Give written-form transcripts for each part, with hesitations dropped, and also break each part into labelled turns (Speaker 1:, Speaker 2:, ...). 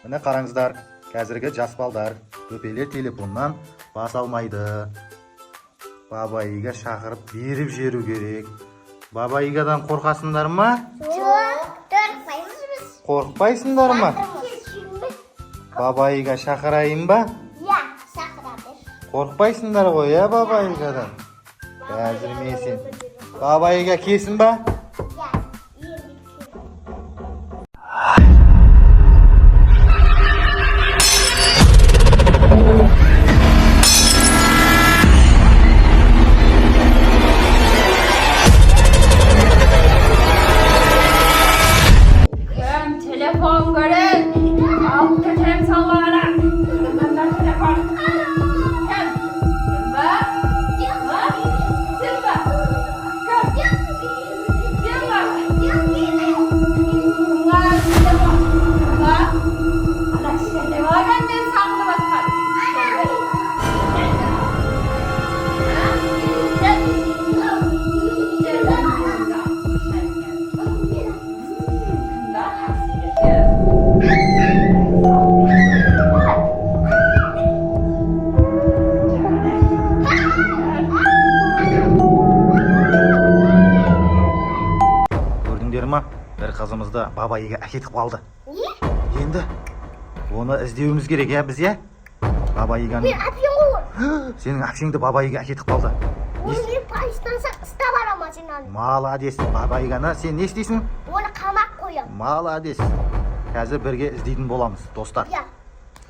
Speaker 1: Міне қараңыздар, қазіргі жас балдар көпелер телефоннан бас алмайды. Бабайыға шақырып беріп жеру керек. Бабайыгадан қорқасыңдар ма?
Speaker 2: Жоқ, қорқпаймыз біз.
Speaker 1: Қорқпайсыңдар ма? Бабайыға шақырайын ба?
Speaker 2: Иә, шақыра бер.
Speaker 1: Қорқпайсыңдар ғой, я бабайыгадан? Қазір мен сен. Бабайыга келсін ба?
Speaker 3: Telefon görün. Al kötülem sallara. Benden telefon. Gel. Simba. Simba. Simba. Gel. Simba. Bunlar telefon. Bunlar. Ana şimdi var ben saklı bakar.
Speaker 1: Көрдіңдер ма? Бір қызымызды бабайыға әкетіп қалды.
Speaker 2: Не?
Speaker 1: Енді оны іздеуіміз керек, я біз, я? Бабайыганы.
Speaker 2: Мен әпем ғой.
Speaker 1: Сенің әпшеңді бабайыға әкетіп қалды.
Speaker 2: Оны мен полистансақ ұстап барам машинаны.
Speaker 1: Маладес, бабайыганы сен не істейсің?
Speaker 2: Оны қамақ қоям.
Speaker 1: Маладес. Қазір бірге іздейтін боламыз, достар.
Speaker 2: Иә.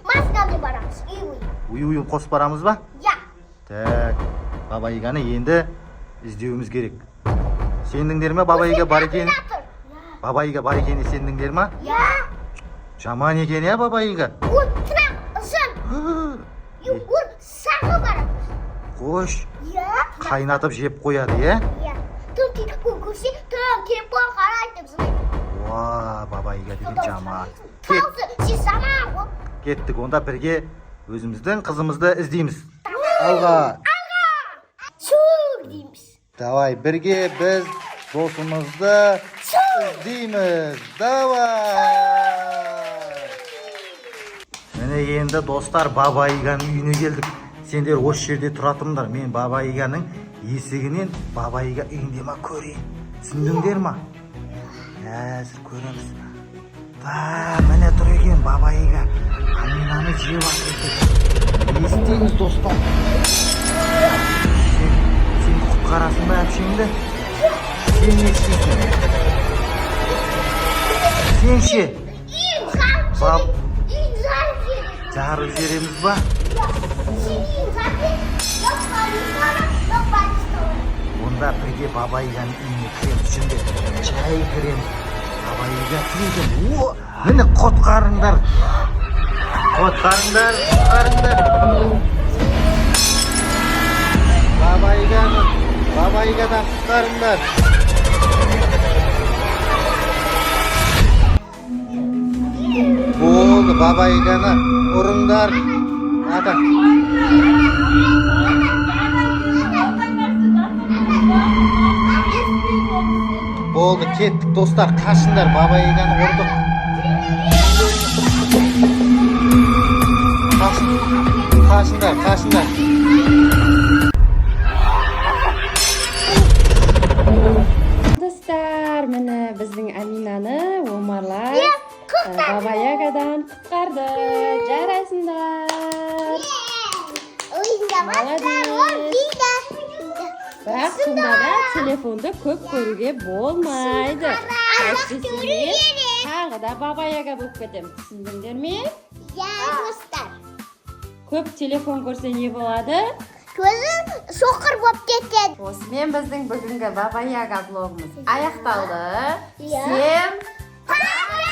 Speaker 2: Машинаны барамыз.
Speaker 1: Үй қосып барамыз ба?
Speaker 2: Иә.
Speaker 1: Так, бабайыганы енді іздеуіміз керек. Сендіңдер ме бабайыга бар екен? Бабайыга бар екеніне сендіңдер ме?
Speaker 2: Иә.
Speaker 1: Жаман екен, я бабайыга?
Speaker 2: Ол тұрақ ұзын. Ол сағы барамыз.
Speaker 1: Қош,
Speaker 2: Иә.
Speaker 1: қайнатып жеп қояды, е?
Speaker 2: Иә. Тым телефон көрсе, тым телефон қарайды деп зынайды.
Speaker 1: Уа, бабайыга деген жаман.
Speaker 2: Таусы, сен жаман ғой.
Speaker 1: Кеттік, онда бірге өзіміздің қызымызды іздейміз. Алға.
Speaker 2: Шур дейміз.
Speaker 1: Давай, бірге біз досымызды іздейміз. Давай. Міне енді достар, бабайыганың үйіне келдік. Сендер осы жерде тұра тұрыңдар. Мен бабайыганың есігінен бабайыга үйінде ма көрейін. Түсіндіңдер ма? Әзір көреміз. Міне тұр екен бабайыга. Аминаны жеп атыр екен. Не істейміз, достар? Сен құтқарасың ба әпшеңді? Сен не істейсің? Сен ше? Жарып жереміз ба? Онда бірге бабайыганың үйіне кіреміз. Şimdi чай кіреміз. Бабайыга келдім. Міне құтқарыңдар. Құтқарыңдар. Бабайыгадан құтқарыңдар. Болды, бабайыганы ұрыңдар. Ата. Болды, кеттік достар, қашыңдар, бабайыганы ұрдық. Қашыңдар.
Speaker 3: Dostlar, mine bizning Aminani Omarlar Babayagadan qutqardi. Jarasinglar. Бірақ сонда да telefonda ko'p ko'ruga bo'lmaydi. Aytisizlar, tag'ida babayaga bo'lib ketamiz. Tushundinglarmi?
Speaker 2: Иә, достар.
Speaker 3: Ko'p telefon ko'rsa ne bo'ladi?
Speaker 2: Көзім соқыр болып кетеді.
Speaker 3: Осымен біздің бүгінгі Баба Яга блогымыз аяқталды.
Speaker 2: Иә.
Speaker 3: Всем пока!